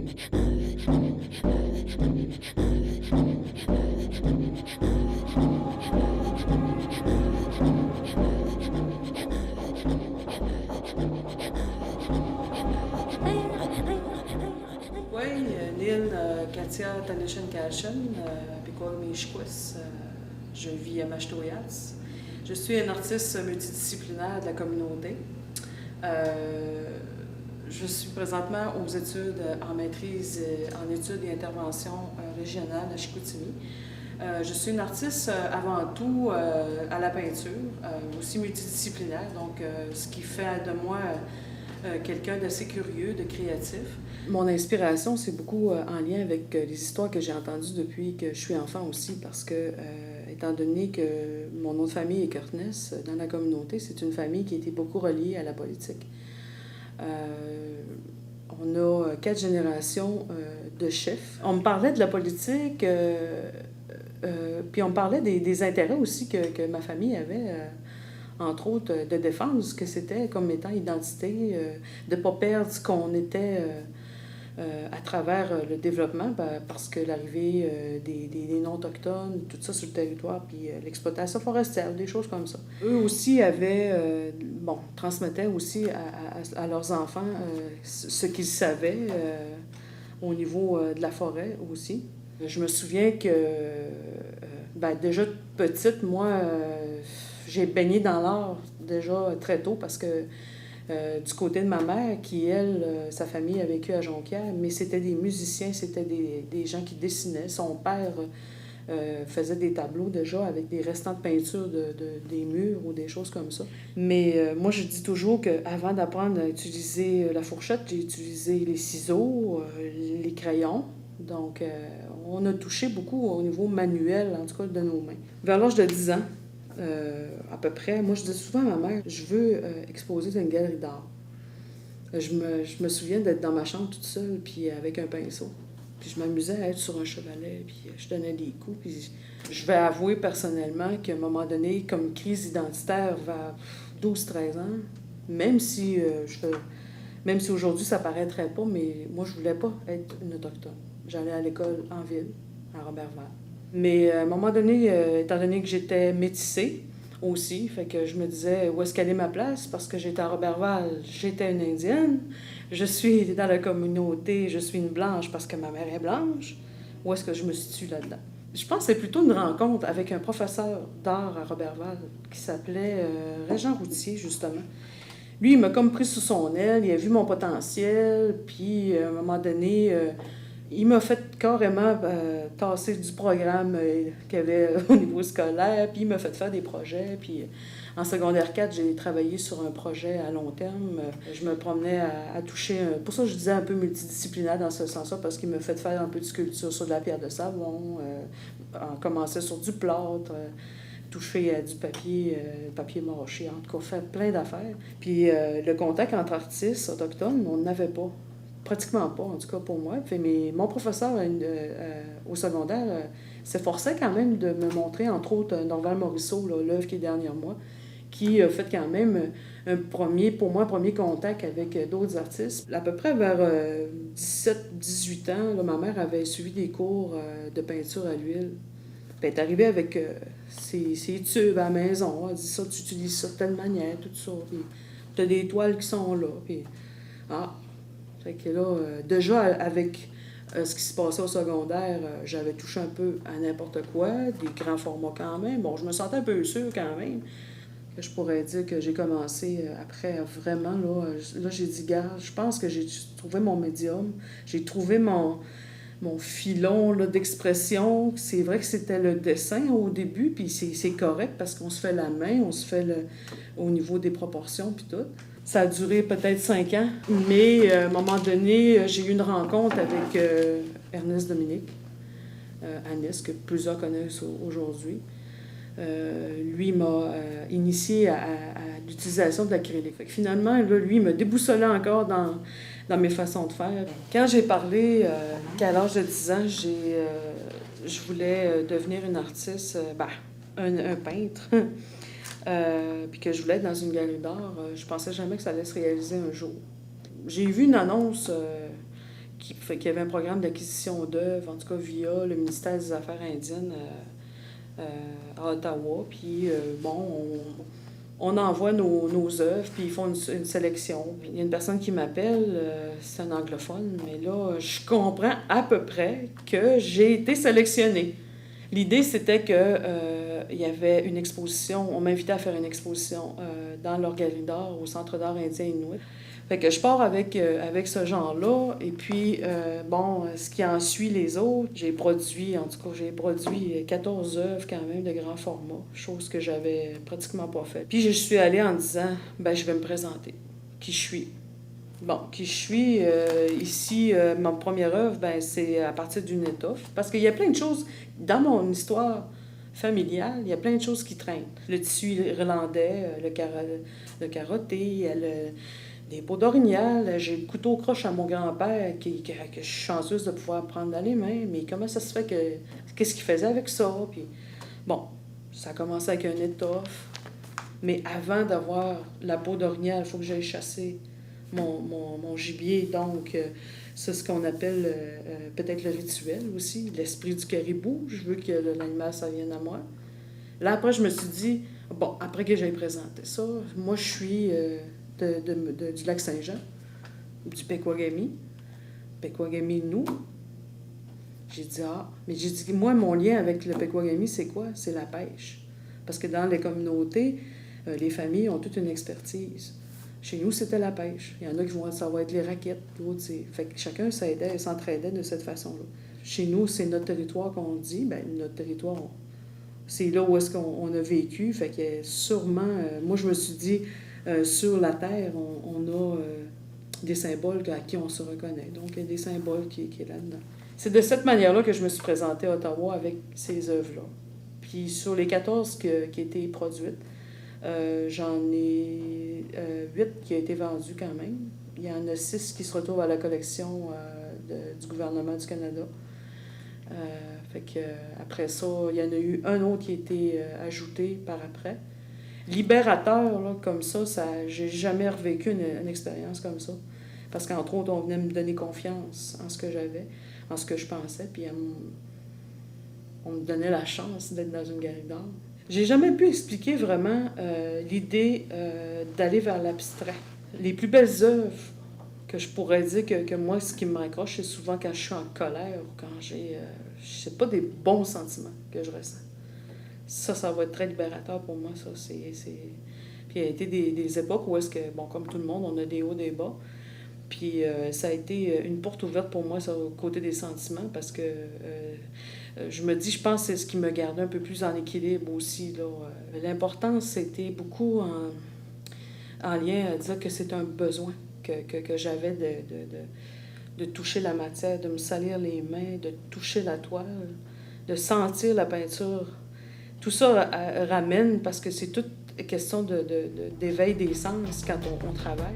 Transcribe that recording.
Neil Katia Tanishan Kashan, Pikol Mishkwes, je vis à Machtoyas. Je suis un artiste multidisciplinaire de la communauté. Je suis présentement aux études en maîtrise en études et interventions régionales à Chicoutimi. Je suis une artiste avant tout à la peinture, aussi multidisciplinaire, donc ce qui fait de moi quelqu'un d'assez curieux, de créatif. Mon inspiration, c'est beaucoup en lien avec les histoires que j'ai entendues depuis que je suis enfant aussi, parce que, étant donné que mon nom de famille est Curtness, dans la communauté, c'est une famille qui a été beaucoup reliée à la politique. On a 4 générations de chefs. On me parlait de la politique, puis on me parlait des intérêts aussi que ma famille avait, entre autres, de défendre ce que c'était comme étant identité, de ne pas perdre ce qu'on était à travers le développement, parce que l'arrivée des non-autochtones, tout ça sur le territoire, puis l'exploitation forestière, des choses comme ça. Eux aussi transmettaient aussi à leurs enfants ce qu'ils savaient au niveau de la forêt aussi. Je me souviens que, déjà petite, moi, j'ai baigné dans l'art déjà très tôt parce que du côté de ma mère, qui, elle, sa famille a vécu à Jonquière, mais c'était des musiciens, c'était des gens qui dessinaient. Son père faisait des tableaux déjà avec des restants de peinture des murs ou des choses comme ça. Mais moi, je dis toujours qu'avant d'apprendre à utiliser la fourchette, j'ai utilisé les ciseaux, les crayons. Donc, on a touché beaucoup au niveau manuel, en tout cas, de nos mains. Vers l'âge de 10 ans, à peu près, moi, je dis souvent à ma mère, je veux exposer dans une galerie d'art. Je me souviens d'être dans ma chambre toute seule, puis avec un pinceau. Puis je m'amusais à être sur un chevalet, puis je donnais des coups. Puis je vais avouer personnellement qu'à un moment donné, comme crise identitaire vers 12-13 ans, même si aujourd'hui ça paraîtrait pas, mais moi je voulais pas être une autochtone. J'allais à l'école en ville, à Roberval. Mais à un moment donné, étant donné que j'étais métissée aussi, fait que je me disais où est-ce qu'elle est ma place, parce que j'étais à Roberval, j'étais une Indienne, je suis dans la communauté, je suis une blanche parce que ma mère est blanche, où est-ce que je me situe là-dedans? Je pense que c'est plutôt une rencontre avec un professeur d'art à Roberval qui s'appelait Régent Routier, justement. Lui, il m'a comme pris sous son aile, il a vu mon potentiel, puis à un moment donné, il m'a fait carrément tasser du programme qu'il y avait au niveau scolaire, puis il m'a fait faire des projets. Puis en secondaire 4, j'ai travaillé sur un projet à long terme. Je me promenais à toucher, pour ça je disais un peu multidisciplinaire dans ce sens-là, parce qu'il m'a fait faire un peu de sculpture sur de la pierre de savon, on commençait sur du plâtre, toucher à du papier mâché, en tout cas, faire plein d'affaires. Puis le contact entre artistes autochtones, on n'avait pas. Pratiquement pas, en tout cas pour moi. Mais mon professeur au secondaire s'efforçait quand même de me montrer, entre autres, Norval Morisseau, l'œuvre qui est derrière moi, qui a fait quand même un premier contact avec d'autres artistes. À peu près vers 17-18 ans, là, ma mère avait suivi des cours de peinture à l'huile. Elle est arrivée avec ses tubes à la maison. Elle dit ça, tu utilises ça de telle manière, tout ça. Puis tu as des toiles qui sont là. Puis, fait que là, déjà, avec ce qui se passait au secondaire, j'avais touché un peu à n'importe quoi, des grands formats quand même. Bon, je me sentais un peu sûre quand même. Je pourrais dire que j'ai commencé après vraiment, là j'ai dit, gars, je pense que j'ai trouvé mon médium, j'ai trouvé mon filon là, d'expression. C'est vrai que c'était le dessin au début, puis c'est correct parce qu'on se fait la main, on se fait au niveau des proportions, puis tout. Ça a duré peut-être 5 ans, mais à un moment donné, j'ai eu une rencontre avec Ernest Dominique, Anis, que plusieurs connaissent aujourd'hui. Lui m'a initié à l'utilisation de l'acrylique. Finalement, là, lui, il m'a déboussolé encore dans mes façons de faire. Quand j'ai parlé qu'à l'âge de 10 ans, je voulais devenir une artiste, un peintre, puis que je voulais être dans une galerie d'art, je pensais jamais que ça allait se réaliser un jour. J'ai vu une annonce qu'il y avait un programme d'acquisition d'œuvres, en tout cas via le ministère des Affaires indiennes à Ottawa. Puis, on envoie nos œuvres, puis ils font une sélection. Il y a une personne qui m'appelle, c'est un anglophone, mais là, je comprends à peu près que j'ai été sélectionnée. L'idée, c'était que il y avait une exposition, on m'invitait à faire une exposition dans leur galerie d'art, au Centre d'art indien Inuit. Fait que je pars avec ce genre-là, et puis, ce qui en suit les autres, j'ai produit 14 œuvres quand même de grand format, chose que j'avais pratiquement pas faite. Puis je suis allée en disant, je vais me présenter, qui je suis. Qui je suis, ici, ma première œuvre, c'est à partir d'une étoffe, parce qu'il y a plein de choses, dans mon histoire familiale, il y a plein de choses qui traînent. Le tissu irlandais, le carotté, des peaux d'orignal, j'ai le couteau croche à mon grand-père que je suis chanceuse de pouvoir prendre dans les mains, mais comment ça se fait que... Qu'est-ce qu'il faisait avec ça? Puis, ça a commencé avec un étoffe, mais avant d'avoir la peau d'orignal, il faut que j'aille chasser mon gibier, donc c'est ce qu'on appelle peut-être le rituel aussi, l'esprit du caribou, je veux que l'animal, ça vienne à moi. Là, après, je me suis dit, après que j'aille présenter ça, moi, je suis... du lac Saint-Jean, du Pequawagami nous. J'ai dit, mais j'ai dit, moi, mon lien avec le Pequawagami, c'est quoi? C'est la pêche. Parce que dans les communautés, les familles ont toute une expertise. Chez nous, c'était la pêche. Il y en a qui vont ça va être les raquettes, d'autres, c'est... Fait que chacun s'entraidait de cette façon-là. Chez nous, c'est notre territoire qu'on dit, notre territoire, c'est là où est-ce qu'on a vécu, fait que sûrement, moi, je me suis dit, sur la Terre, on a des symboles à qui on se reconnaît. Donc, il y a des symboles qui est là-dedans. C'est de cette manière-là que je me suis présentée à Ottawa avec ces œuvres-là. Puis, sur les 14 qui ont été produites, j'en ai 8 qui ont été vendues quand même. Il y en a 6 qui se retrouvent à la collection du gouvernement du Canada. Fait que, après ça, il y en a eu un autre qui a été ajouté par après. Libérateur, là, comme ça, j'ai jamais revécu une expérience comme ça. Parce qu'entre autres, on venait me donner confiance en ce que j'avais, en ce que je pensais, puis on me donnait la chance d'être dans une galerie d'art. J'ai jamais pu expliquer vraiment l'idée d'aller vers l'abstrait. Les plus belles œuvres que je pourrais dire que moi, ce qui me raccroche, c'est souvent quand je suis en colère ou quand j'ai, je sais pas, des bons sentiments que je ressens. Ça va être très libérateur pour moi, ça. Puis il y a été des époques où est-ce que, comme tout le monde, on a des hauts, des bas. Puis ça a été une porte ouverte pour moi, ça, au côté des sentiments, parce que je me dis, je pense que c'est ce qui me gardait un peu plus en équilibre aussi, là. L'importance, c'était beaucoup en lien à dire que c'est un besoin que j'avais de toucher la matière, de me salir les mains, de toucher la toile, de sentir la peinture. Tout ça ramène, parce que c'est toute question d'éveil des sens quand on travaille.